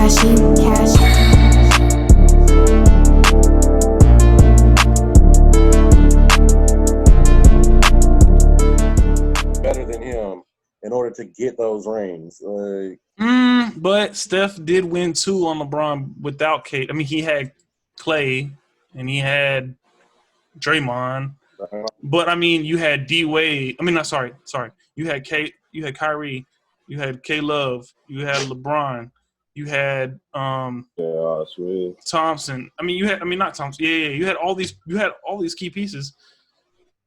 Cashie. Better than him in order to get those rings. Like, but Steph did win 2 on LeBron without Kate. I mean, he had Clay and he had Draymond. But I mean, you had D Wade. I mean, not sorry. You had Kate. You had Kyrie. You had K Love. You had LeBron. You had Thompson. I mean, not Thompson. Yeah. You had all these. You had all these key pieces.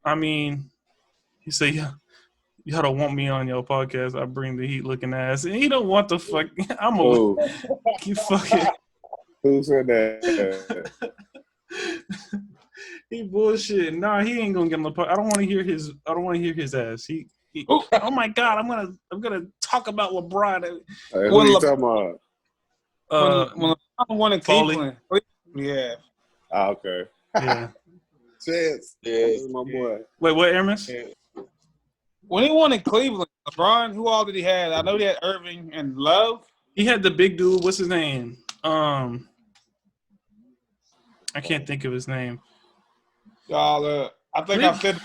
I mean, you say, yeah, y'all don't want me on your podcast. I bring the heat looking ass, and he don't want the fuck. I'm a you fucking. Who said that? He bullshit. Nah, he ain't gonna get on the podcast. I don't want to hear his ass. He oh my god, I'm gonna talk about LeBron. Hey, who you talking about? When LeBron won in Cleveland. Yeah. Ah, okay. Yeah. Chance. Yeah, my boy. Wait, what, Hermes? Yeah. When he won in Cleveland, LeBron, who all did he have? I know he had Irving and Love. He had the big dude. What's his name? I can't think of his name. Y'all, I think I said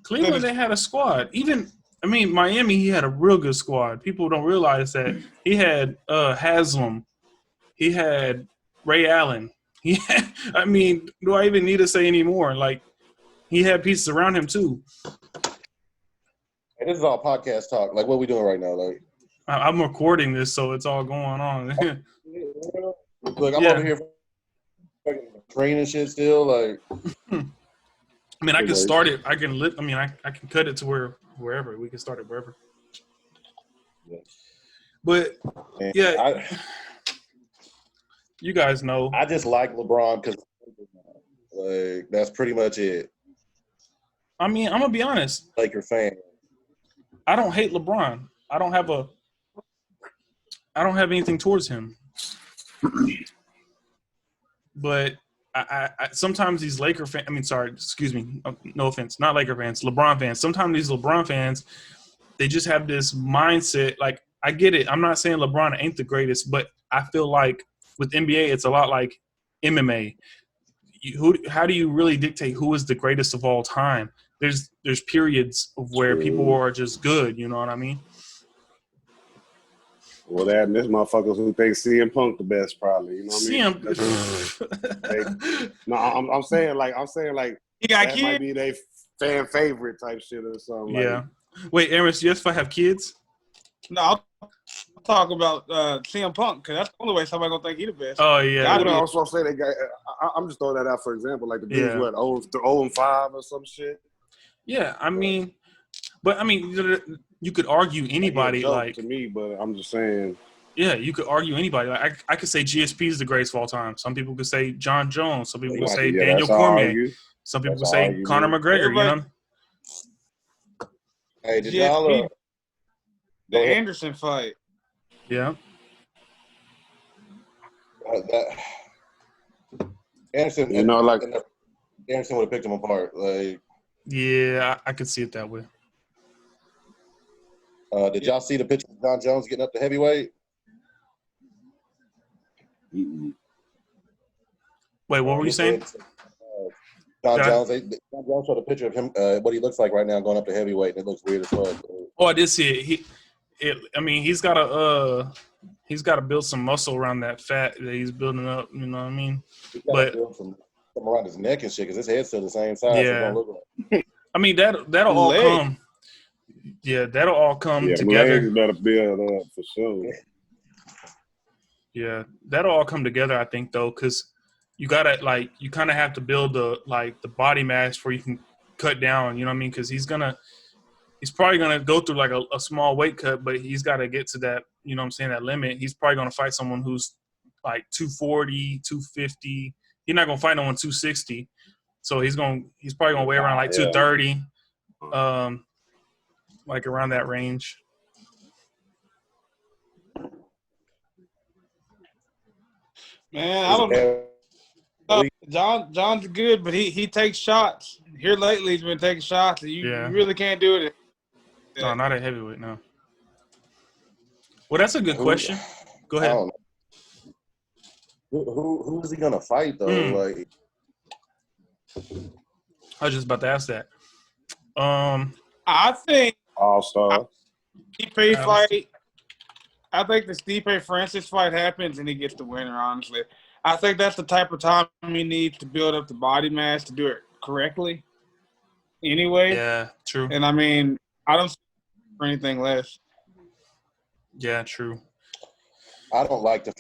Cleveland. They had a squad. Miami. He had a real good squad. People don't realize that he had Haslam. He had Ray Allen. Do I even need to say any more? Like, he had pieces around him too. This is all podcast talk. Like, what are we doing right now? Like, I'm recording this, so it's all going on. Look, I'm over here training shit still. Like, I can start it. I can cut it to wherever we can start it wherever. Yeah. But yeah, you guys know. I just like LeBron because, like, that's pretty much it. I mean, I'm gonna be honest. Laker fan. I don't hate LeBron. I don't have anything towards him. But I sometimes these Laker fans, no offense, not Laker fans, LeBron fans. Sometimes these LeBron fans, they just have this mindset. Like, I get it. I'm not saying LeBron ain't the greatest, but I feel like with NBA, it's a lot like MMA. How do you really dictate who is the greatest of all time? There's periods of where people are just good. You know what I mean? Well, there's motherfuckers who think CM Punk the best, probably. You know what I mean? No, I'm saying like he got that kids? might be their fan favorite type shit or something. Yeah. Wait, Aaron, yes, if I have kids? No, I'll talk about CM Punk because that's the only way somebody gonna think he the best. Oh yeah. I would also say that guy. I'm just throwing that out for example. Like the dude's 0-5 or some shit. Yeah, you could argue anybody like to me, but I'm just saying. Yeah, you could argue anybody. Like I could say GSP is the greatest of all time. Some people could say John Jones. Some people could say Daniel Cormier. Some people could say Conor McGregor. You know. Hey, did y'all the Anderson fight? Yeah. Anderson, Anderson would have picked him apart. Like, yeah, I could see it that way. Did y'all see the picture of John Jones getting up to heavyweight? Wait, what were you saying? John Jones showed a picture of him, what he looks like right now going up to heavyweight, and it looks weird as fuck. Oh, I did see it. He's got to build some muscle around that fat that he's building up. You know what I mean? But build some around his neck and shit, because his head's still the same size. Yeah. Like. I mean that'll all come. Yeah, that'll all come together. You better build up for sure. Yeah, that'll all come together, I think, though, because you gotta you kind of have to build the body mass where you can cut down. You know what I mean? Because he's probably gonna go through like a small weight cut, but he's got to get to that. You know what I'm saying? That limit. He's probably gonna fight someone who's like 240, 250. He's not gonna fight no one 260. So he's probably gonna weigh around like 230, like around that range. Man, I don't know. John's good, but he takes shots. Here lately, he's been taking shots. You really can't do it. No, not at heavyweight, no. Well, that's a good question. Go ahead. Who is he gonna fight though? Like, I was just about to ask that. I think All-Star. Stipe fight. I think the Stipe Francis fight happens and he gets the winner. Honestly, I think that's the type of time he needs to build up the body mass to do it correctly. Anyway. Yeah, true. And I mean, I don't see for anything less. Yeah, true. I don't like the.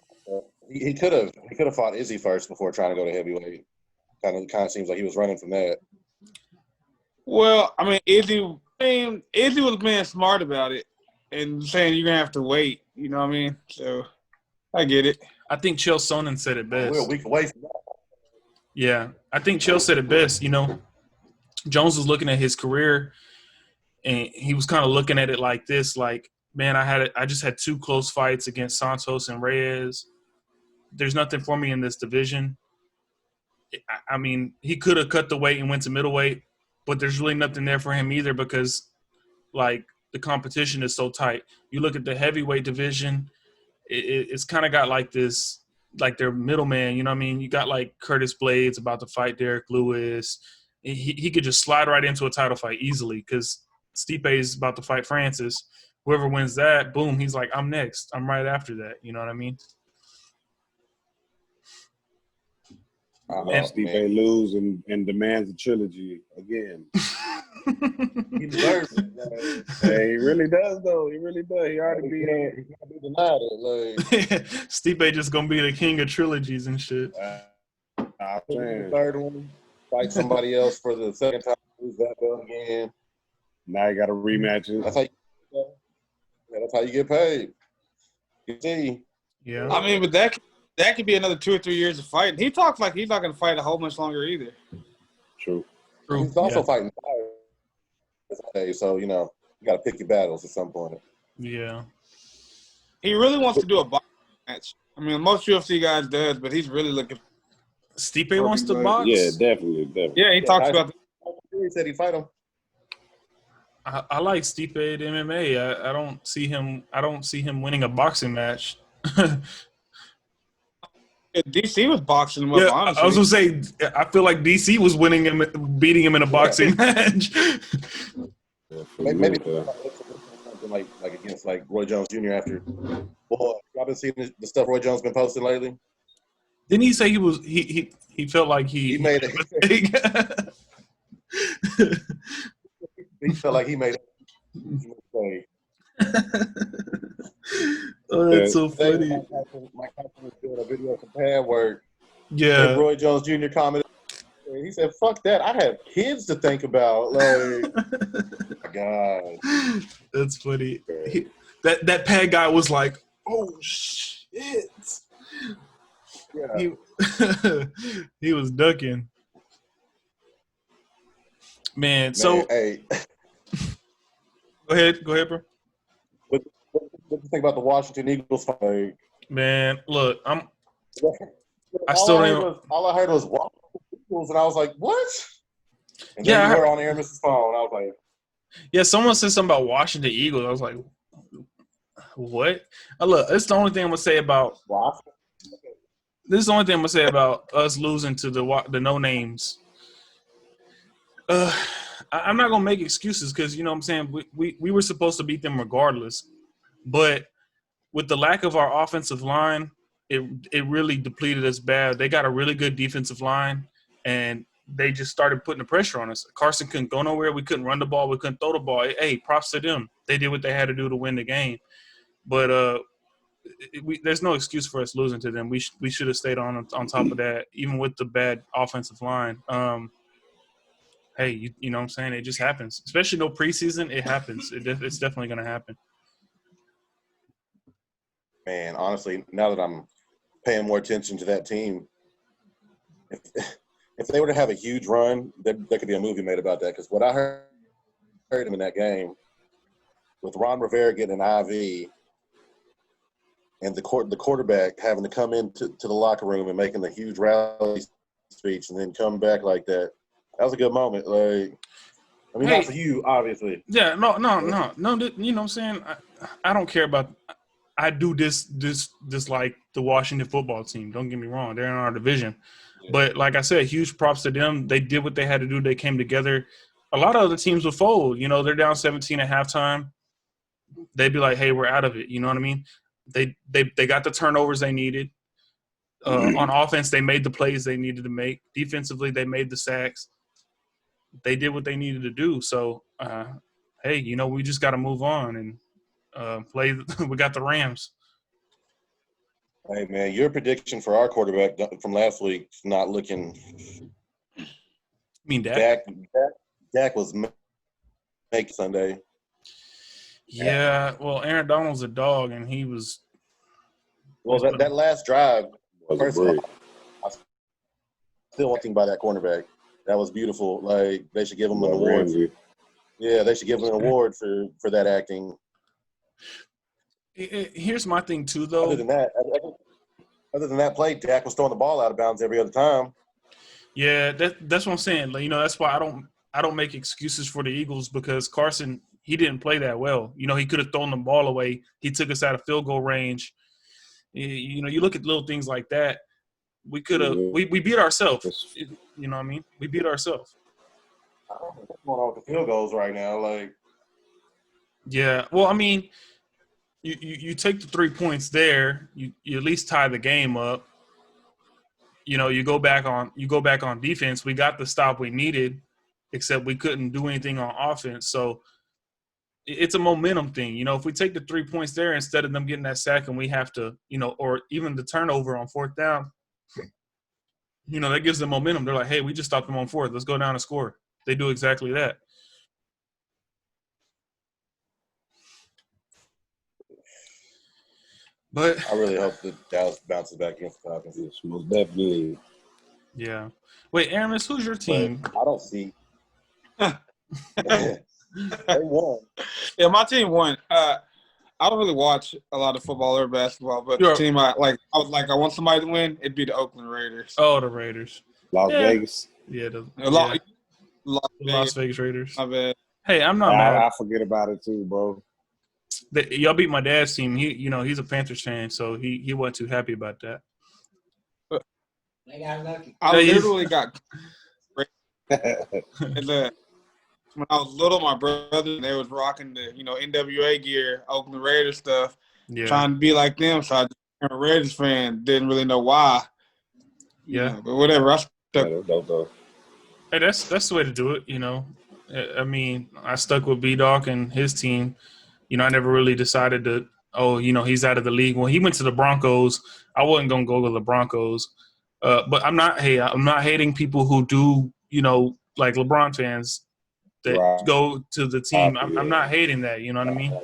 He could have fought Izzy first before trying to go to heavyweight. Kind of seems like he was running from that. Well, I mean, Izzy was being smart about it and saying you're gonna have to wait. You know what I mean? So I get it. I think Chael Sonnen said it best. We're a week away from that. Yeah, I think Chael said it best. You know, Jones was looking at his career, and he was kind of looking at it like this: like, man, I just had 2 close fights against Santos and Reyes. There's nothing for me in this division. I mean, he could have cut the weight and went to middleweight, but there's really nothing there for him either because, like, the competition is so tight. You look at the heavyweight division, it's kind of got like this, like their middleman, you know what I mean? You got like Curtis Blades about to fight Derek Lewis. He could just slide right into a title fight easily because Stipe is about to fight Francis. Whoever wins that, boom, he's like, I'm next. I'm right after that. You know what I mean? Stipe lose and demands a trilogy again. He deserves it. Hey, he really does, though. He really does. He already He can't be denied it. Like, Stipe just gonna be the king of trilogies and shit. the third one, fight somebody else for the second time, lose that belt again. Now you got a rematch. That's how you get paid. You see. Yeah. I mean, but that could be another 2 or 3 years of fighting. He talks like he's not going to fight a whole much longer either. True. He's also fighting fire. So, you know, you got to pick your battles at some point. Yeah. He really wants to do a boxing match. I mean, most UFC guys does, but he's really looking. Stipe wants to box? Yeah, definitely. Yeah, he talks about He said he'd fight him. I like Stipe at MMA. I don't see him winning a boxing match. DC was boxing him up, Yeah, honestly. I was gonna say I feel like DC was beating him in a boxing match. Maybe something like against like Roy Jones Jr. after. Boy, y'all been seeing the stuff Roy Jones been posting lately? Didn't he say he felt like he made it? He felt like he made it. Oh, that's so funny. My cousin was doing a video of some pad work. Yeah. And Roy Jones Jr. commented. He said, "Fuck that! I have kids to think about." Like, my God, that's funny. That pad guy was like, "Oh shit!" Yeah. He was ducking. Man, so hey, go ahead, bro. What do you think about the Washington Eagles fight? Man, look, all I heard was Washington Eagles, and I was like, "What?" And then we were on air, Mrs. Phone. I was like, "Yeah." Someone said something about Washington Eagles. I was like, "What?" Look, it's the only thing I'm gonna say about. This is the only thing I'm gonna say about us losing to the no names. I'm not gonna make excuses because you know what I'm saying we were supposed to beat them regardless, but with the lack of our offensive line, it really depleted us bad. They got a really good defensive line, and they just started putting the pressure on us. Carson couldn't go nowhere. We couldn't run the ball. We couldn't throw the ball. Hey, props to them. They did what they had to do to win the game. But there's no excuse for us losing to them. We should have stayed on top of that, even with the bad offensive line. Hey, you know what I'm saying? It just happens. Especially no preseason, it happens. It's definitely going to happen. Man, honestly, now that I'm paying more attention to that team, if they were to have a huge run, there could be a movie made about that. Because what I heard him in that game, with Ron Rivera getting an IV and the quarterback having to come into the locker room and making the huge rally speech and then come back like that, that was a good moment. Like, I mean, not for you, obviously. Yeah, no. You know what I'm saying? I don't care about I do this like the Washington football team. Don't get me wrong; they're in our division. Yeah. But like I said, huge props to them. They did what they had to do. They came together. A lot of other teams will fold. You know, they're down 17 at halftime. They'd be like, "Hey, we're out of it." You know what I mean? They got the turnovers they needed. On offense, they made the plays they needed to make. Defensively, they made the sacks. They did what they needed to do. So, hey, you know, we just got to move on and play. We got the Rams. Hey, man, your prediction for our quarterback from last week is not looking – I mean Dak? Dak was make Sunday. Yeah, well, Aaron Donald's a dog, and he was – Well, that last drive, first of all, I still want to think about that cornerback. That was beautiful. Like, they should give him an award. Yeah, they should give him an award for that acting. Here's my thing, too, though. Other than that play, Dak was throwing the ball out of bounds every other time. Yeah, that's what I'm saying. Like, you know, that's why I don't make excuses for the Eagles because Carson, he didn't play that well. You know, he could have thrown the ball away. He took us out of field goal range. You know, you look at little things like that. We could have we beat ourselves. You know what I mean? We beat ourselves. I don't know what's going on with the field goals right now. Like, yeah. Well, I mean, you take the 3 points there. You at least tie the game up. You know, you go back on defense. We got the stop we needed, except we couldn't do anything on offense. So it's a momentum thing. You know, if we take the 3 points there instead of them getting that sack and we have to, you know, or even the turnover on fourth down, you know, that gives them momentum. They're like, hey, we just stopped them on fourth. Let's go down and score. They do exactly that. But I really hope that Dallas bounces back against the Falcons. Yes, most definitely. Yeah. Wait, Aramis, who's your team? But I don't see. They won. Yeah, my team won. I don't really watch a lot of football or basketball, but the team I want somebody to win, it'd be the Oakland Raiders. Oh, the Raiders. Las Vegas. Yeah, Las Vegas Raiders. My bad. Hey, I'm not mad. I forget about it too, bro. Y'all beat my dad's team. He's a Panthers fan, so he wasn't too happy about that. They got lucky. I literally got when I was little, my brother, they was rocking the, you know, NWA gear, Oakland Raiders stuff, trying to be like them. So I just became a Raiders fan. Didn't really know why. Yeah. You know, but whatever. I stuck. Hey, that's the way to do it, you know. I mean, I stuck with B-Doc and his team. You know, I never really decided to, you know, he's out of the league. When he went to the Broncos, I wasn't going to go to the Broncos. But I'm not hating people who do, you know, like LeBron fans that go to the team. I'm not hating that, you know what I mean?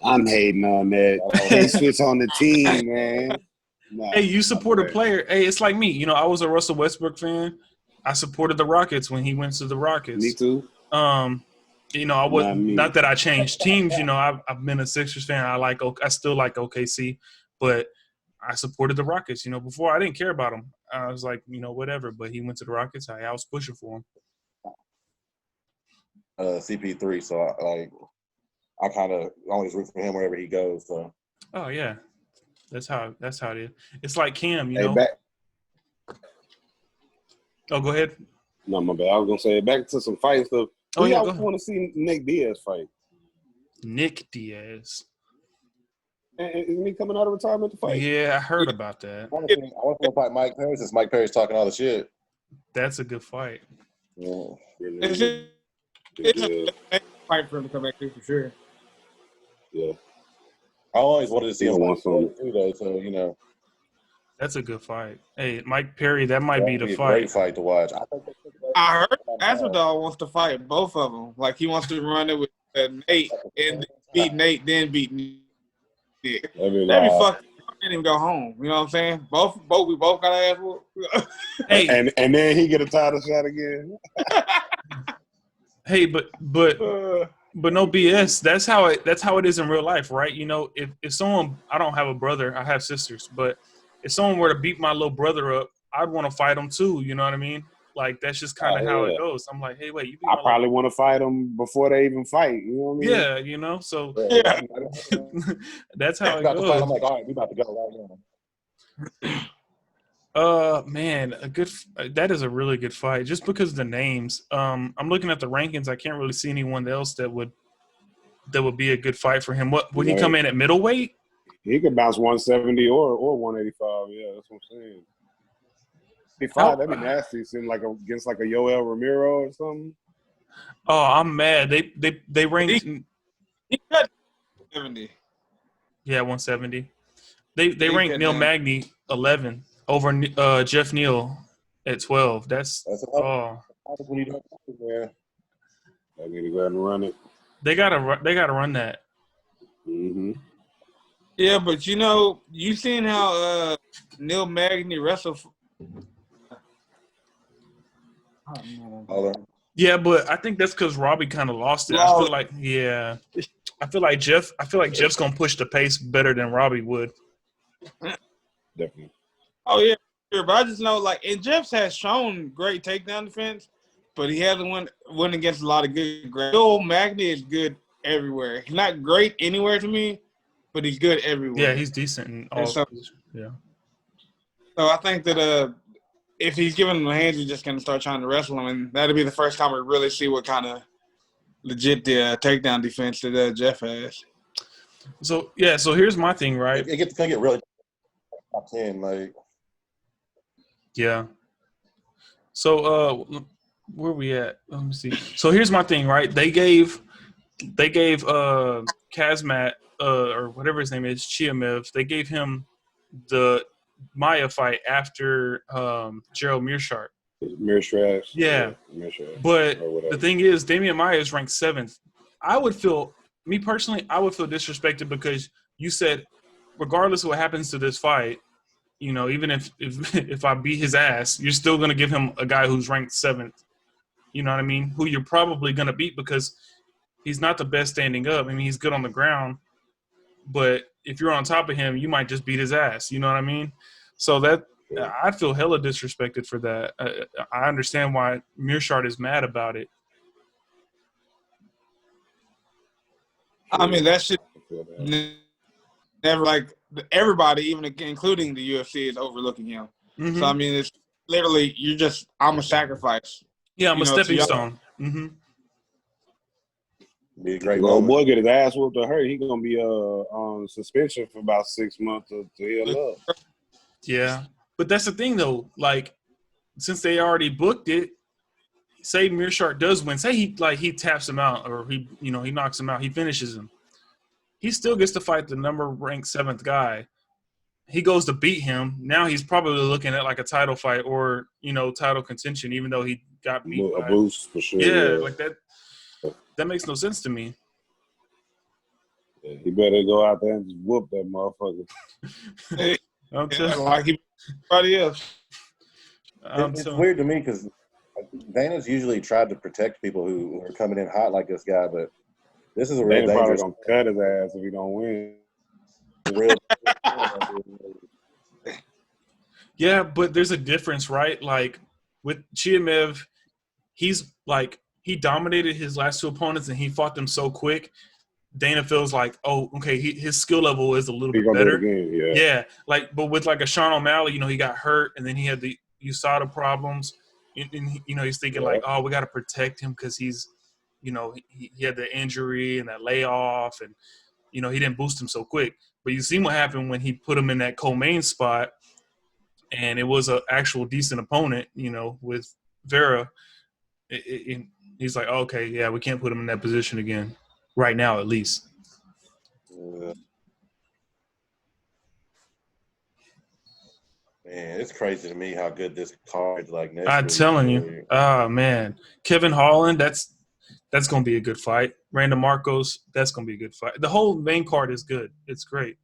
I'm hating on that. They switch on the team, man. No, hey, you support a player. Hey, it's like me. You know, I was a Russell Westbrook fan. I supported the Rockets when he went to the Rockets. Me too. You know, I wasn't not that I changed teams. You know, I've been a Sixers fan. I still like OKC, but I supported the Rockets. You know, before I didn't care about him. I was like, you know, whatever. But he went to the Rockets. I was pushing for him. CP3, so I kind of always root for him wherever he goes. So. Oh yeah, that's how it is. It's like Cam, you know. Oh, go ahead. No, my bad. I was gonna say back to some fight stuff. I want to see Nick Diaz fight. Nick Diaz. Isn't he coming out of retirement to fight? Yeah, I heard about that. I want to fight Mike Perry since Mike Perry's talking all the shit. That's a good fight. Yeah. It's a fight for him to come back to for sure. Yeah. I always wanted to see him fight too, though. So you know. That's a good fight. Hey, Mike Perry, that might be the fight. Great fight to watch. I heard Masvidal wants to fight both of them. Like he wants to run it with Nate and beat Nate, then beat Nick. That'd be fucking. Can't even go home. You know what I'm saying? We both got ass whooped. Hey, and then he get a title shot again. Hey, but no BS. That's how it is in real life, right? You know, if someone, I don't have a brother, I have sisters, but if someone were to beat my little brother up, I'd want to fight him too. You know what I mean? Like that's just kind of how it goes. I'm like, hey, wait, you beat I my probably want to fight them before they even fight. You know what I mean? yeah, you know. So Yeah. that's how it about to fight. I'm goes. like, all right, we about to go right now. Man, that is a really good fight. Just because of the names. I'm looking at the rankings. I can't really see anyone else that would be a good fight for him. What would he come in at middleweight? He could bounce 170 or 185. Yeah, that's what I'm saying. 85, that'd be nasty. Seem like against like a Yoel Romero or something. Oh, I'm mad. They ranked. He got 70. Yeah, 170. They He ranked cut Neil down. Magny 11 over Jeff Neal at 12. That's When you don't, man. I need to go ahead and run it. they gotta run that. Mm-hmm. Yeah, but you seen how Neil Magny wrestled. Yeah, but I think that's because Robbie kind of lost it. I feel like Jeff's gonna push the pace better than Robbie would. Definitely. Oh yeah, sure. But I just know and Jeffs has shown great takedown defense, but he hasn't won against a lot of good. Neil Magny is good everywhere. He's not great anywhere to me, but he's good everywhere. Yeah, he's decent in all. So I think that if he's giving him the hands, he's just going to start trying to wrestle him, and that'll be the first time we really see what kind of legit takedown defense that Jeff has. So here's my thing, right? It gets to get really top 10, like. Yeah. So where we at? Let me see. So here's my thing, right? They gave Kazmat or whatever his name is, Chiamev, they gave him the Maya fight after Gerald Mearshart. Mearshart. Yeah. Mearshart. But the thing is, Damian Maya is ranked 7th. I would feel disrespected because you said, regardless of what happens to this fight, even if I beat his ass, you're still going to give him a guy who's ranked 7th. You know what I mean? Who you're probably going to beat because he's not the best standing up. I mean, he's good on the ground. But if you're on top of him, you might just beat his ass. You know what I mean? So I feel hella disrespected for that. I understand why Mearshart is mad about it. I mean, that shit never everybody, even including the UFC, is overlooking him. Mm-hmm. So I mean, it's literally I'm a sacrifice. Yeah, I'm a stepping stone. Mm-hmm. Be a great old boy get his ass whooped or hurt, he's gonna be on suspension for about 6 months to heal up. Yeah, but that's the thing though. Since they already booked it, say Mearshart does win. Say he taps him out or he knocks him out. He finishes him. He still gets to fight the ranked 7th guy. He goes to beat him. Now he's probably looking at a title fight or title contention, even though he got beat. A boost for sure. Yeah, like that. That makes no sense to me. Yeah, he better go out there and just whoop that motherfucker. I'm telling like everybody else. It's weird to me because Dana's usually tried to protect people who are coming in hot like this guy, but this is a real dangerous. Probably gonna cut his ass if he don't win. Yeah, but there's a difference, right? Like with Chiamev, he dominated his last 2 opponents and he fought them so quick. Dana feels like, oh, okay, his skill level is a little bit better. Yeah. But with a Sean O'Malley, he got hurt and then he had the USADA problems. And he's thinking oh, we got to protect him because he's, he had the injury and that layoff and, he didn't boost him so quick. But you see what happened when he put him in that co-main spot and it was an actual decent opponent, with Vera. He's like, oh, okay, yeah, we can't put him in that position again. Right now, at least. Man, it's crazy to me how good this card next I'm telling you. Oh, man. Kevin Holland, that's going to be a good fight. Randall Marcos, that's going to be a good fight. The whole main card is good. It's great.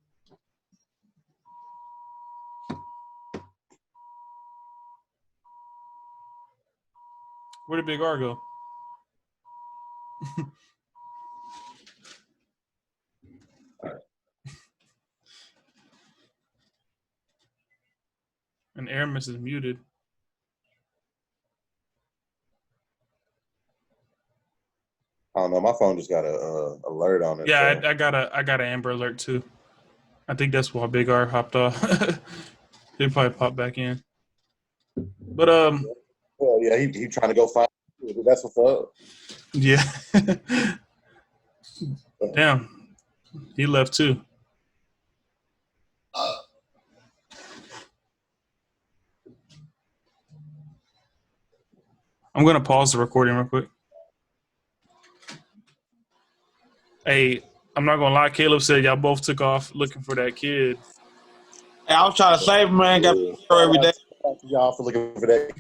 Where did Big R go? And Aramis is muted. don't know. My phone just got a alert on it. Yeah, so. I got an Amber Alert too. I think that's why Big R hopped off. He'll probably pop back in. But Well, yeah, he trying to go find. That's what's up. yeah. Damn, he left too. I'm gonna pause the recording real quick. Hey, I'm not gonna lie. Caleb said y'all both took off looking for that kid. Hey, I was trying to save him, man. Got to throw every day. Thank y'all for looking for that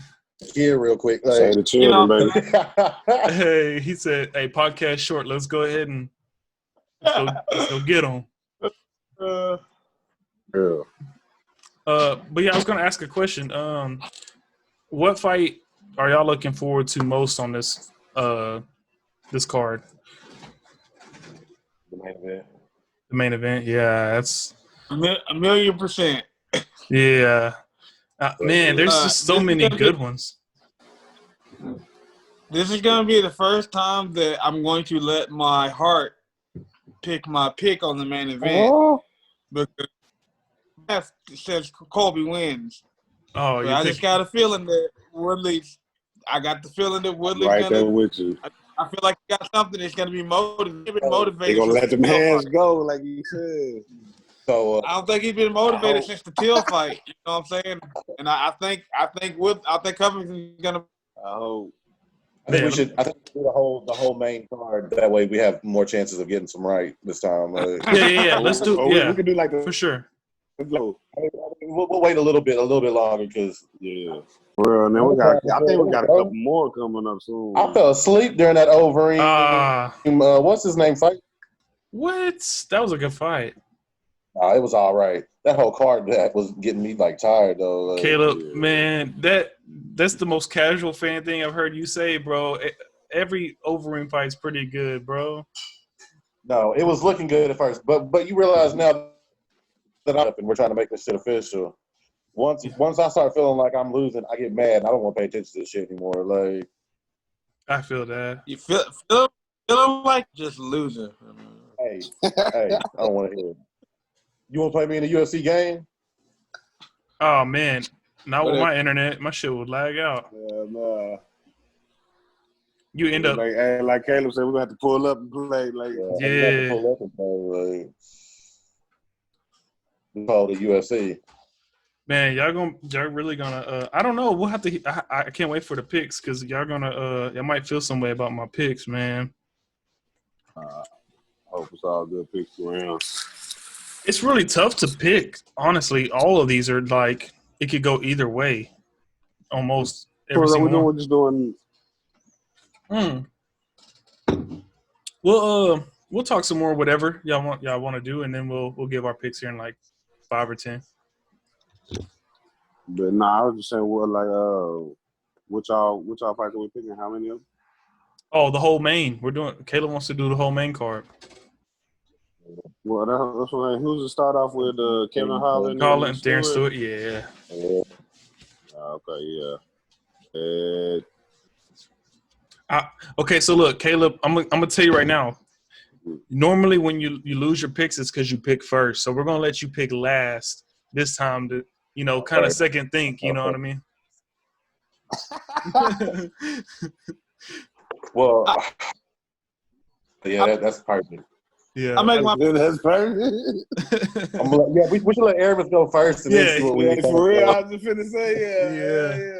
kid real quick. Like, Say the children, baby. Hey, he said, "Hey, podcast short. Let's go ahead and let's go get him." Yeah. But yeah, I was gonna ask a question. What fight are y'all looking forward to most on this this card? the main event. The main event. Yeah, that's A 1,000,000%. yeah. Man, there's just so this is many gonna good be- ones. This is going to be the first time that I'm going to let my heart pick my pick on the main event. Oh, Because that says Colby wins. Oh, But you I think? just got a feeling that Woodley's. I got the feeling that Woodley's right going there to. with you. I feel like he got something that's going to be motivated. They gonna let them hands go, like you said. So I don't think he's been motivated since the Till fight. You know what I'm saying? And I think Covington's going to. I hope. I think Yeah, we should. I think we do the whole main card. That way, we have more chances of getting some right this time. Yeah. Let's do. Or Yeah, we can do like for sure. We'll We'll wait a little bit longer because yeah. Well, and then I think we got a couple more coming up soon. I fell asleep during that Overeem. What's his name fight? What? That was a good fight. It was all right. That whole card that was getting me like tired though. Caleb, man, that's the most casual fan thing I've heard you say, bro. Every Overeem fight's pretty good, bro. No, it was looking good at first, but you realize now that I'm up and we're trying to make this shit official. Once I start feeling like I'm losing, I get mad. I don't want to pay attention to this shit anymore. Like, I feel that. You feel like just losing. hey, I don't want to hear it. You want to play me in a UFC game? Oh man, not with my internet. My shit would lag out. Yeah, nah. You end up. Like Caleb said, we're gonna have to pull up and play. Like, Yeah. Pull up and play, like, we call it the UFC. Man, y'all really gonna I don't know. We'll have to I can't wait for the picks because y'all gonna y'all might feel some way about my picks, man. I hope it's all good picks around. It's really tough to pick. Honestly, all of these are like it could go either way. Almost every single one. We're just doing We'll talk some more whatever y'all want to do, and then we'll give our picks here in like 5 or 10. But nah, I was just saying, what y'all fights are we picking? How many of them? Oh, the whole main. Caleb wants to do the whole main card. Well, that's what who's to start off with? Kevin Holland, Darren Stewart. Yeah. Okay, yeah. Okay, so look, Caleb, I'm gonna tell you right now. Normally, when you lose your picks, it's because you pick first. So we're gonna let you pick last this time to kind of second think. You know what I mean? Well, yeah, that's perfect. Yeah, I make my That's perfect. We should let Aramis go first and then see what we For real, I was just finna say, Yeah.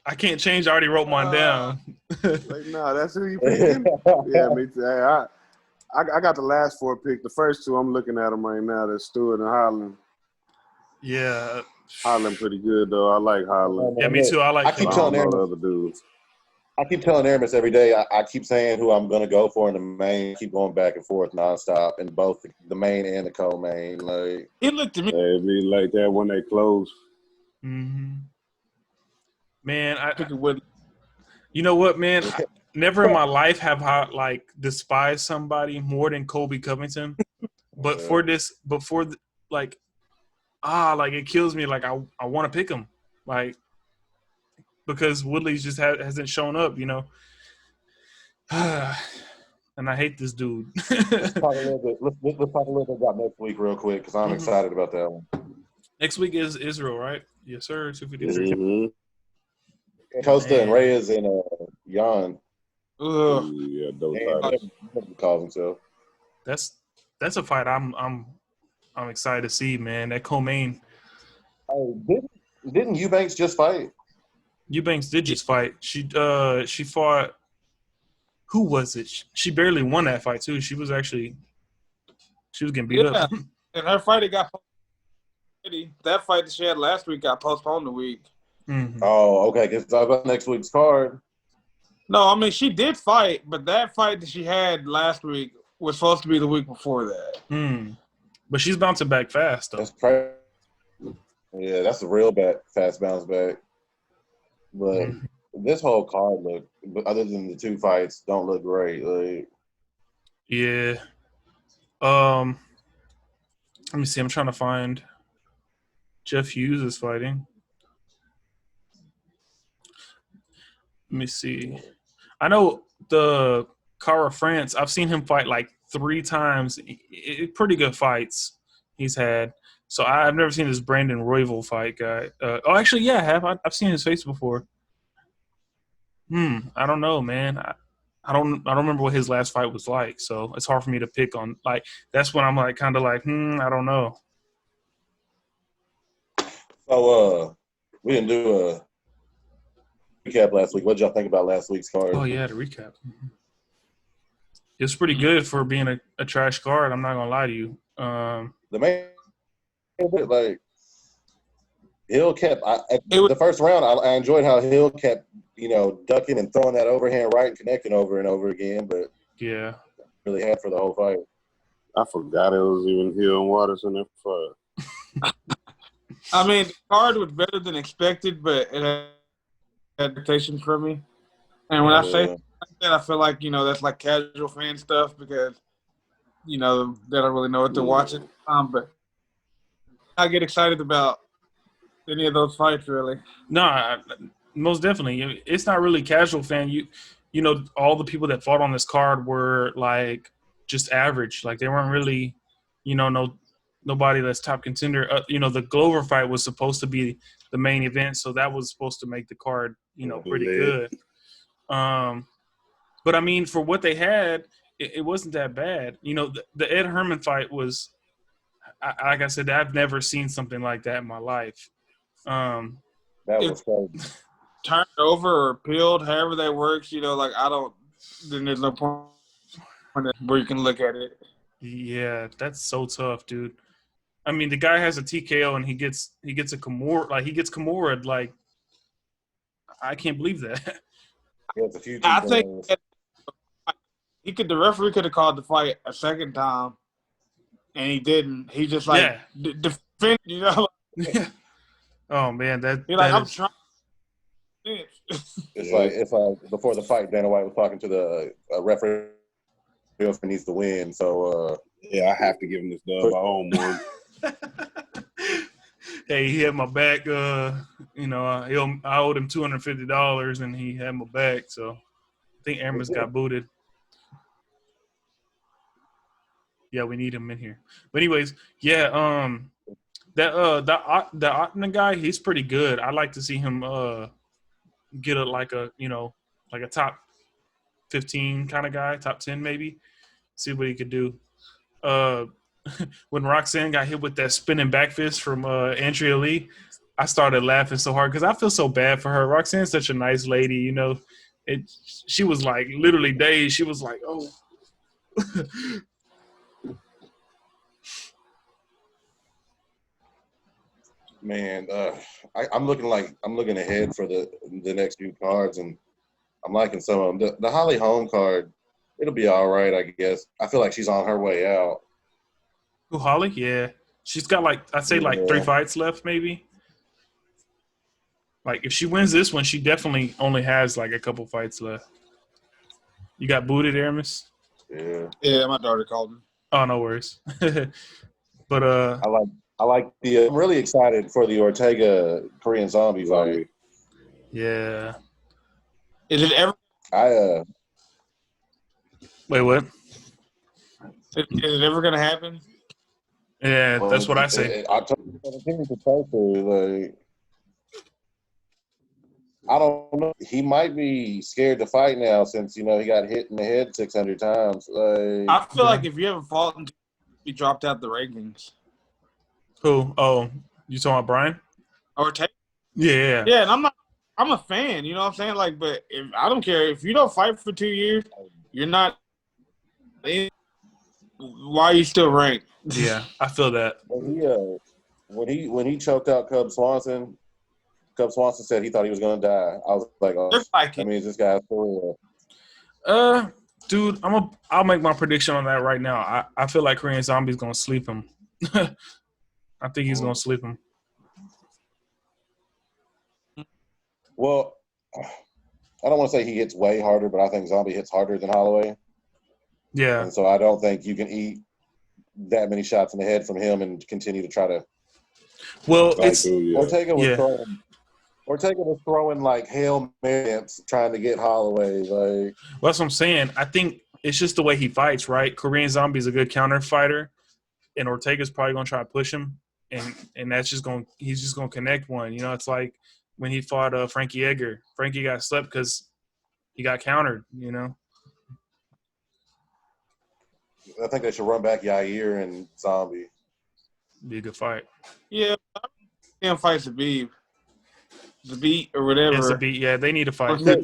I can't change. I already wrote mine down. Like, nah, that's who you picking? Yeah, me too. Hey, I got the last 4 picks. The first 2, I'm looking at them right now. That's Stewart and Holland. Yeah. Holland pretty good, though. I like Holland. Yeah, me too. I keep I telling don't know Aramis. the other dudes. I keep telling Aramis every day. I keep saying who I'm gonna go for in the main. Keep going back and forth nonstop in both the main and the co-main. Like, he looked at me. They be like that when they close. Mm-hmm. Man, Woodley. you know what, man? Never in my life have I despised somebody more than Colby Covington. But it kills me. Like I want to pick him, like because Woodley just hasn't shown up. and I hate this dude. Let's talk a little bit. Let's talk a little bit about next week real quick because I'm excited about that one. Next week is Israel, right? Yes, sir. 253. Mm-hmm. Costa and Reyes and Jan. Ugh. Yeah, those And titles. whatever he calls himself. That's a fight I'm excited to see, man. That co-main. Oh, didn't Eubanks just fight? Eubanks did just fight. She fought. Who was it? She barely won that fight too. She was getting beat up. And her fight got postponed. That fight that she had last week got postponed a week. Mm-hmm. Oh, okay. Because about next week's card. No, I mean she did fight, but that fight that she had last week was supposed to be the week before that. But she's bouncing back fast though. That's crazy. Yeah, that's a real fast bounce back. But this whole card look, other than the two fights, don't look great. Like, yeah. Let me see. I'm trying to find. Jeff Hughes is fighting. Let me see. I know the Cara France. I've seen him fight like 3 times. Pretty good fights he's had. So I've never seen this Brandon Royval fight guy. Actually, yeah, I have. I've seen his face before. I don't know, man. I don't remember what his last fight was like. So it's hard for me to pick on. Like that's when I'm like kind of like, I don't know. so we didn't do a recap last week. What did y'all think about last week's card? Oh yeah, the recap. It was pretty good for being a trash card. I'm not gonna lie to you. The main bit, like Hill kept the first round. I enjoyed how Hill kept, ducking and throwing that overhand right and connecting over and over again. But yeah, really had for the whole fight. I forgot it was even Hill and Waters in that fight. I mean, the card was better than expected, but it had expectations for me. And when I say that, I feel like, that's like casual fan stuff because, they don't really know what they're watching. But I get excited about any of those fights, really. no, most definitely. It's not really casual fan. All the people that fought on this card were like just average. Like they weren't really, nobody that's top contender. The Glover fight was supposed to be the main event, so that was supposed to make the card, pretty good. But I mean, for what they had, it wasn't that bad. The Ed Herman fight was, like I said, I've never seen something like that in my life. That was crazy. Turned over or peeled, however that works, then there's no point where you can look at it. Yeah, that's so tough, dude. I mean, the guy has a TKO and he gets a Kimura, like he gets Kimura, like I can't believe that. It's a few I think the referee could have called the fight a second time, and he didn't. He just defend, Yeah. Oh man, I'm trying. It's like before the fight, Dana White was talking to the referee who needs to win. So I have to give him this dub. I own one. Hey, he had my back. I owed him $250, and he had my back. So I think Amos got booted. Yeah, we need him in here. But anyways, yeah. The Ottman guy, he's pretty good. I'd like to see him get a top 15 kind of guy, top 10 maybe. See what he could do. When Roxanne got hit with that spinning back fist from Andrea Lee, I started laughing so hard because I feel so bad for her. Roxanne's such a nice lady, She was like literally dazed. She was like, oh. man, I'm looking ahead for the next few cards, and I'm liking some of them. The Holly Holm card, it'll be all right, I guess. I feel like she's on her way out. Who, Holly? Yeah. She's got I'd say 3 fights left maybe. Like if she wins this one, she definitely only has a couple fights left. You got booted, Aramis? Yeah, my daughter called me. Oh, no worries. But I like I'm really excited for the Ortega Korean Zombie fight. Yeah. Is it ever? Wait, what? Is it ever gonna happen? Yeah, that's what I say. October 17th to like, I don't know. He might be scared to fight now since he got hit in the head 600 times. I feel like if you haven't fought, you dropped out the rankings. Who? Oh, you talking about Brian? Or take. Yeah. Yeah, and I'm a fan. You know what I'm saying? Like, but if I don't care if you don't fight for 2 years, you're not. Why are you still ranked? Yeah, I feel that. When he choked out Cub Swanson said he thought he was gonna die. I was like, oh, that means this guy's for real. Dude, I'll make my prediction on that right now. I feel like Korean Zombie's gonna sleep him. I think he's gonna sleep him. Well, I don't want to say he hits way harder, but I think Zombie hits harder than Holloway. Yeah. And so I don't think you can eat that many shots in the head from him and continue to try to. Well, it's Ortega was throwing like Hail Marys trying to get Holloway. Like, well, that's what I'm saying. I think it's just the way he fights, right? Korean Zombie's a good counter fighter, and Ortega's probably gonna try to push him, and that's just he's just gonna connect one. It's like when he fought Frankie Edgar. Frankie got slept because he got countered. I think they should run back Yair and Zombie. Be a good fight. Yeah, him fight Zabit or whatever. It's Zabit. Yeah, they need to fight. That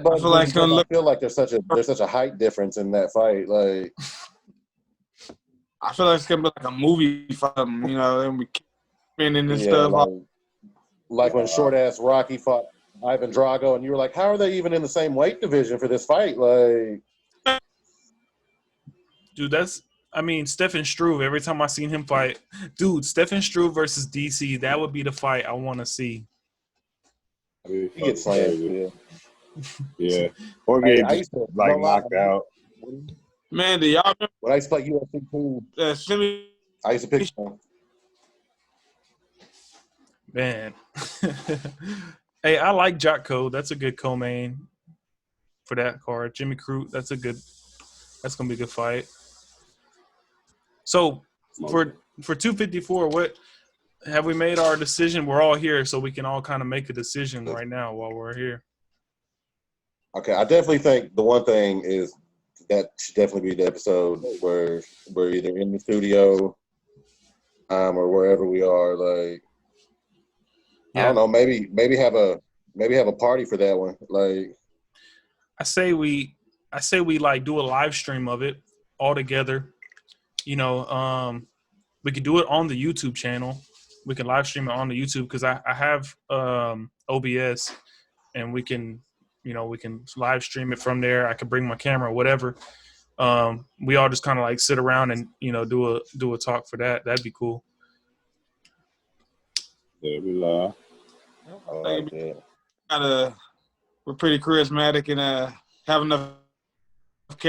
I feel like there's such a height difference in that fight. Like, I feel like it's gonna be like a movie fight, and we spinning and stuff. Like when short ass Rocky fought Ivan Drago, and you were like, how are they even in the same weight division for this fight? Like, dude, Stefan Struve, every time I seen him fight, dude, Stefan Struve versus DC, that would be the fight I want to see. He gets slammed. Yeah. Or get knocked out. Man, do y'all remember when I used to play UFC 2? I used to pick him. Man. Hey, I like Jocko. That's a good co-main for that card. Jimmy Crute, that's going to be a good fight. So for 254, what have we made our decision? We're all here, so we can all kind of make a decision right now while we're here. Okay, I definitely think the one thing is that should definitely be the episode where we're either in the studio or wherever we are. Like, I don't know, maybe have a party for that one. Like, I say we like do a live stream of it all together. We could do it on the YouTube channel. We can live stream it on the YouTube because I have OBS, and we can live stream it from there. I could bring my camera, whatever. We all just kind of like sit around and do a talk for that. That'd be cool. That'd be live. We're pretty charismatic and have enough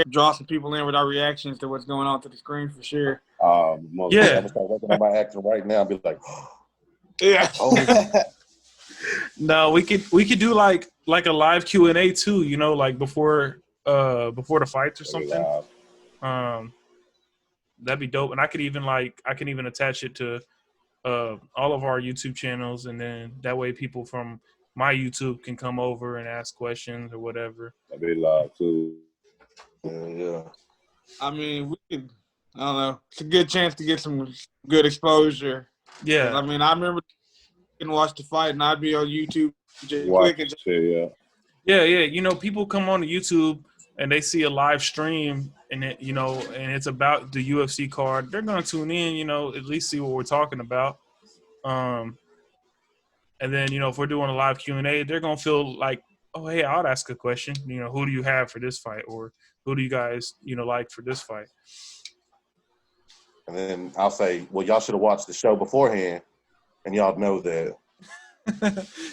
draw some people in with our reactions to what's going on to the screen for sure. I'm gonna start working on my acting right now. I'll be like, yeah. No, we could do like a live Q&A too. Like before the fights or something. That'd be dope. And I can even attach it to all of our YouTube channels, and then that way people from my YouTube can come over and ask questions or whatever. That'd be live too. Yeah. I mean, we could. I don't know. It's a good chance to get some good exposure. Yeah. I mean, I remember and watch the fight, and I'd be on YouTube just clicking. Yeah. People come on to YouTube and they see a live stream, and and it's about the UFC card. They're gonna tune in, at least see what we're talking about. And then if we're doing a live Q&A, they're gonna feel like, oh hey, I'll ask a question. Who do you have for this fight, or who do you guys like for this fight? And then I'll say, well, y'all should have watched the show beforehand, and y'all know that.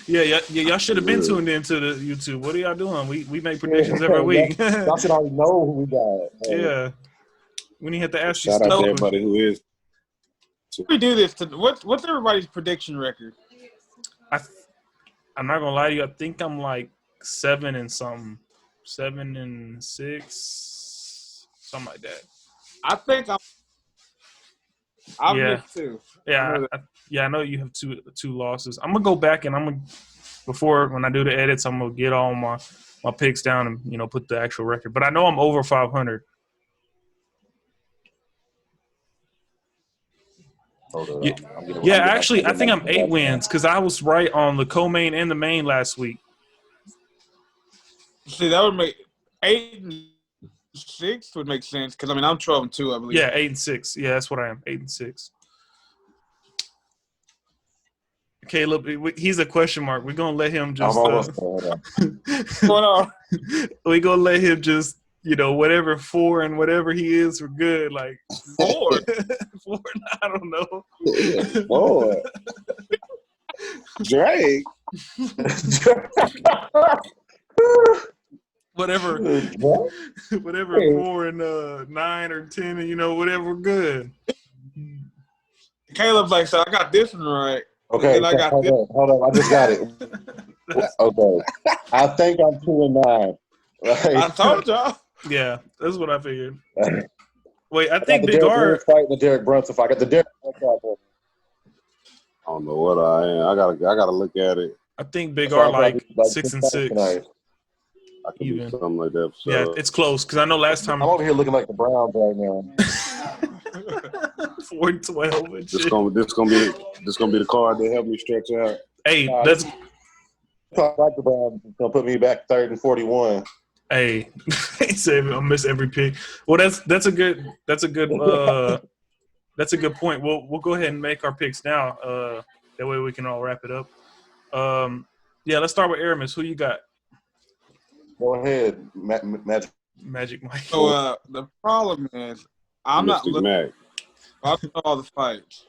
Y'all should have been tuned into the YouTube. What are y'all doing? We make predictions every week. Y'all should already know who we got. Yeah. When you have to ask you shout out to everybody who is. We do this. What's everybody's prediction record? I'm not gonna lie to you. I think I'm like 7 and something. 7-6, something like that. I think I've Yeah. missed two. Yeah, I know you have two losses. I'm gonna go back and when I do the edits, I'm gonna get all my picks down and put the actual record. But I know I'm over 500. Yeah, actually, I think I'm 8 wins because I was right on the co-main and the main last week. See, that would make 8-6 would make sense because I'm 12-2, I believe. Yeah, 8-6. Yeah, that's what I am. 8-6. Caleb, he's a question mark. We're gonna let him just. What on? We're gonna let him just, whatever 4 and whatever he is, we're good. Like 4, 4. I don't know. 4. Drake. Whatever 4 and 9 or 10, and whatever, we're good. Caleb's like, so I got this one right. Okay, I got hold on. I just got it. Okay, I think I'm 2-9. Right? I told y'all. Yeah, that's what I figured. Wait, I I think got the Big Derek R. Lewis fight and the Derek Brunson fight. I got the Derek Brunson fight. I don't know what I am. I gotta look at it. I think Big So R I'll like probably 6-6. tonight. I could Even. do something like that. So. Yeah, it's close because I know last time I'm over here looking like the Browns right now. 4-12 and shit. This gonna be the card that helped me stretch out. Hey, that's Like the Browns, it's gonna put me back 3rd and 41. hey. He said I miss every pick. Well, that's a good point. We'll go ahead and make our picks now. That way we can all wrap it up. Yeah, let's start with Aramis. Who you got? Go ahead, Magic. Magic Mike. So the problem is I'm not Mystic looking Mac. at all the fights,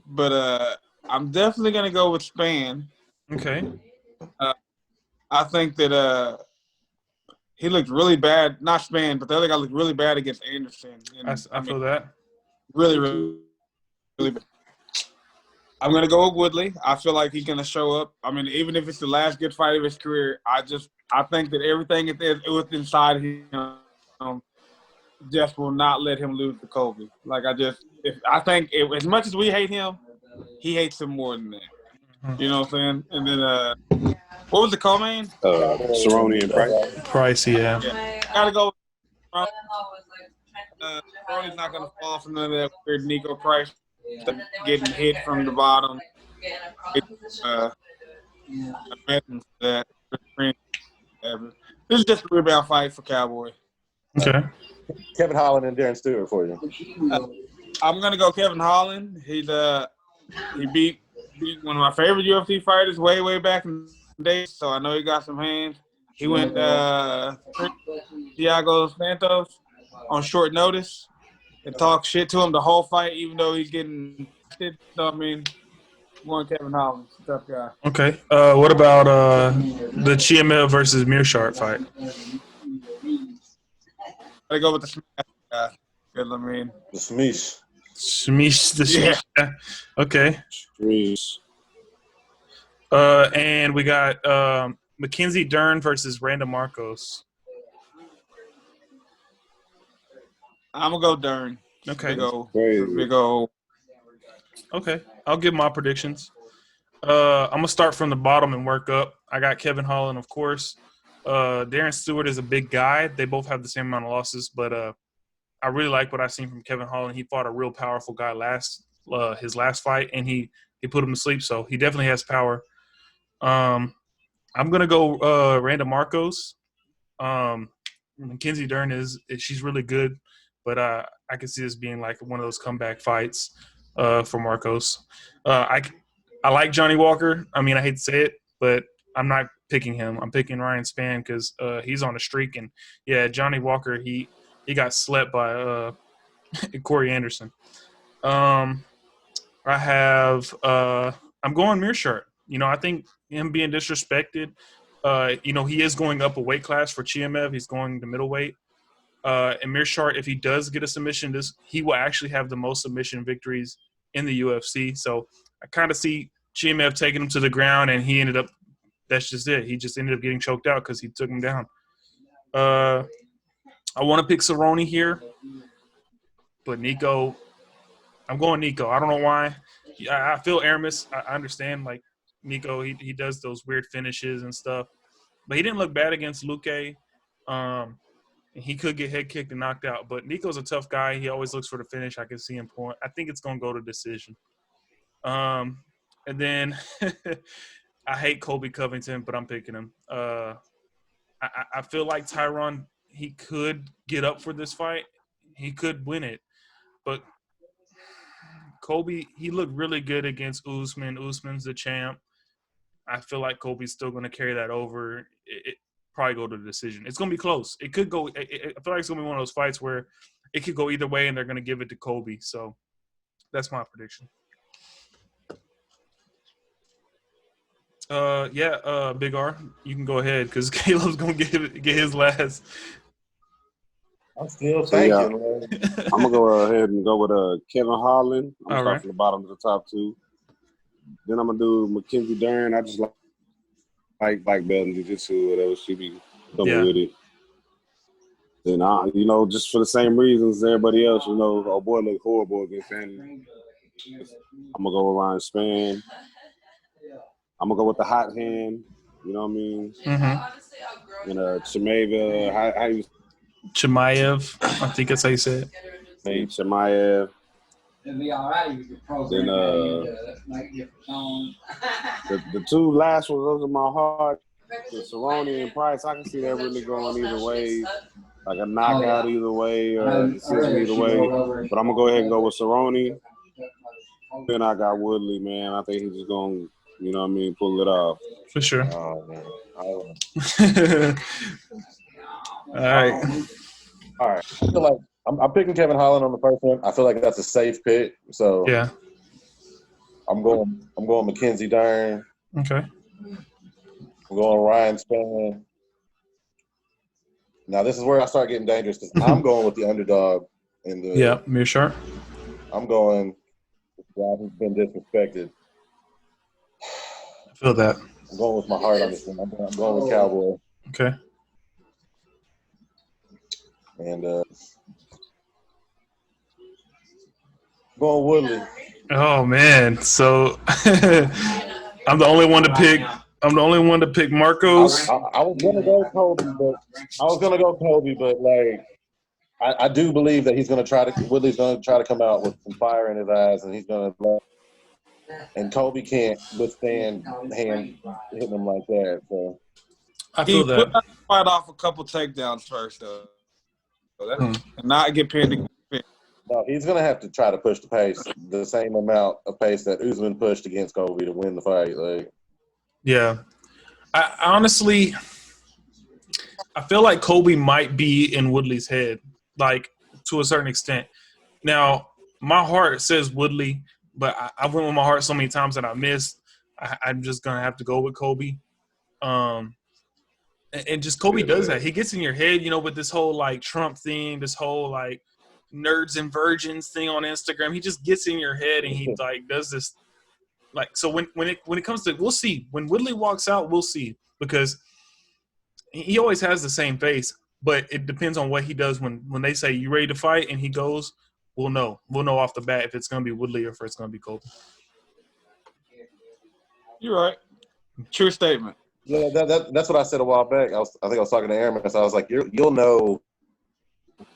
but I'm definitely gonna go with Span. Okay. I think that he looked really bad. Not Span, but the other guy looked really bad against Anderson. And, I feel that. Really, really, really bad. I'm going to go with Woodley. I feel like he's going to show up. Even if it's the last good fight of his career, I think that everything it inside him just will not let him lose to Colby. I think as much as we hate him, he hates him more than that. You know what I'm saying? And then what was the co-main? Cerrone and Price. Price, yeah. Gotta go. Cerrone's not gonna fall for none of that weird Nico Price getting hit from the bottom. This is just a rebound fight for Cowboy. Okay. Kevin Holland and Darren Stewart for you. I'm gonna go Kevin Holland. He beat one of my favorite UFC fighters way back in the day, so I know he got some hands. He went Thiago Santos on short notice and talked shit to him the whole fight, even though he's getting shit. So one Kevin Holland, tough guy. Okay. What about the Chiamel versus Mearshart fight? I go with the smash guy. The Smeesh. Shmish the Shmish. Yeah. Okay. Streets. And we got Mackenzie Dern versus Randa Marcos. I'm gonna go Dern. Okay. Big old. Okay. I'll give my predictions. I'm gonna start from the bottom and work up. I got Kevin Holland, of course. Darren Stewart is a big guy. They both have the same amount of losses, but I really like what I've seen from Kevin Holland. He fought a real powerful guy his last fight, and he put him to sleep. So he definitely has power. I'm gonna go Randa Marcos. Mackenzie Dern she's really good, but I can see this being like one of those comeback fights for Marcos. I like Johnny Walker. I hate to say it, but I'm not picking him. I'm picking Ryan Spann because he's on a streak, and yeah, Johnny Walker he got slept by Corey Anderson. I'm going Mearshart. I think him being disrespected. He is going up a weight class for Chimaev. He's going to middleweight. And Mearshart, if he does get a submission, he will actually have the most submission victories in the UFC. So I kind of see Chimaev taking him to the ground, and he ended up. That's just it. He just ended up getting choked out because he took him down. I want to pick Cerrone here, but Nico. I'm going Nico. I don't know why. I feel Aramis. I understand. Like Nico, he does those weird finishes and stuff, but he didn't look bad against Luque. He could get head kicked and knocked out, but Nico's a tough guy. He always looks for the finish. I can see him point. I think it's going to go to decision. And then I hate Colby Covington, but I'm picking him. I feel like Tyron, he could get up for this fight. He could win it. But Colby, he looked really good against Usman. Usman's the champ. I feel like Colby's still going to carry that over. It probably go to the decision. It's going to be close. It could go – I feel like it's going to be one of those fights where it could go either way and they're going to give it to Colby. So that's my prediction. Big R, you can go ahead because Caleb's gonna get his last. I'm still So, yeah. thinking, man. I'm gonna go ahead and go with Kevin Holland. I'm gonna All start right. from the bottom to the top two. Then I'm gonna do Mackenzie Dern. I just like Belton Jiu-Jitsu, whatever she be coming with it. Then just for the same reasons as everybody else, our boy looked horrible against Fanny. I'm gonna go with Ryan Spann. I'm gonna go with the hot hand. You know what I mean? Mm-hmm. And Chimaev. How you Chimaev, I think that's how you say it. say Chimaev? It'll be all right with the program. Then, Make different songs. The two last ones, those are my heart. The Cerrone and Price, I can see that really going either way. Like a knockout either way or a decision either way. But I'm gonna go ahead and go with Cerrone. Then I got Woodley, man. I think he's just gonna, pull it off. For sure. Oh, man. All right. All right. I feel like I'm picking Kevin Holland on the first one. I feel like that's a safe pick. So Yeah. I'm going Mackenzie Dern. Okay. I'm going Ryan Spann. Now this is where I start getting dangerous because I'm going with the underdog in the. Yeah, Mir Sharp. I'm going with the guy who's been disrespected. I feel that. I'm going with my heart on this one. I'm going with Cowboy. Okay. And going Woodley. Oh man, so I'm the only one to pick. I'm the only one to pick Marcos. I was gonna go Colby, but like I do believe that Woodley's gonna try to come out with some fire in his eyes, and he's gonna. And Colby can't withstand hand hitting him like that. So I feel He that. put that fight off a couple takedowns first, though. And not get pinned. no, he's gonna have to try to push the pace, the same amount of pace that Usman pushed against Colby to win the fight. Like, Yeah. I honestly, I feel like Colby might be in Woodley's head, like to a certain extent. Now, my heart says Woodley, but I went with my heart so many times that I missed. I'm just gonna have to go with Colby. And just Colby does that. He gets in your head, with this whole like Trump thing, this whole like nerds and virgins thing on Instagram. He just gets in your head and he like does this. Like, so when it comes to, we'll see. When Woodley walks out, we'll see, because he always has the same face, but it depends on what he does when they say, you ready to fight, and he goes, we'll know. We'll know off the bat if it's going to be Woodley or if it's going to be Colby. You're right. True statement. yeah, that's what I said a while back. I think I was talking to Aramis. I was like, you'll know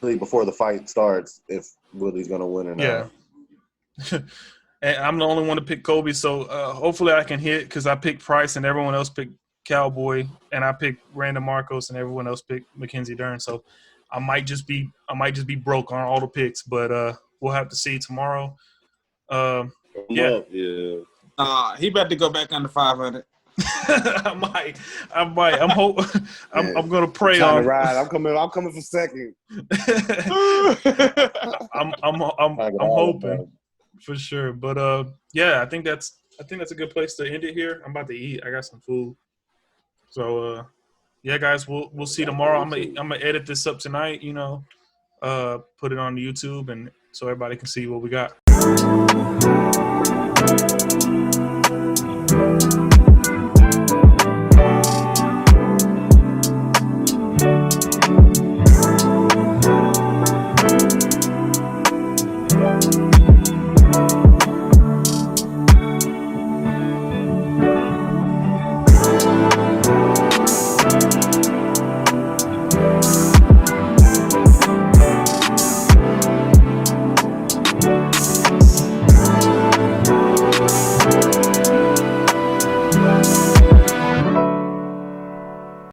before the fight starts if Woodley's gonna win or not. Yeah. And I'm the only one to pick Colby, so hopefully I can hit, because I picked Price and everyone else picked Cowboy, and I picked Random Marcos and everyone else picked Mackenzie Dern. So I might just be broke on all the picks, but we'll have to see tomorrow. Yeah. Yeah. He about to go back under 500. I might. I'm gonna pray Trying on. to ride. I'm coming for second. I'm hoping for sure, but yeah, I think that's a good place to end it here. I'm about to eat. I got some food, so yeah, guys, we'll see tomorrow. I'm gonna edit this up tonight. Put it on YouTube, and so everybody can see what we got. Peace.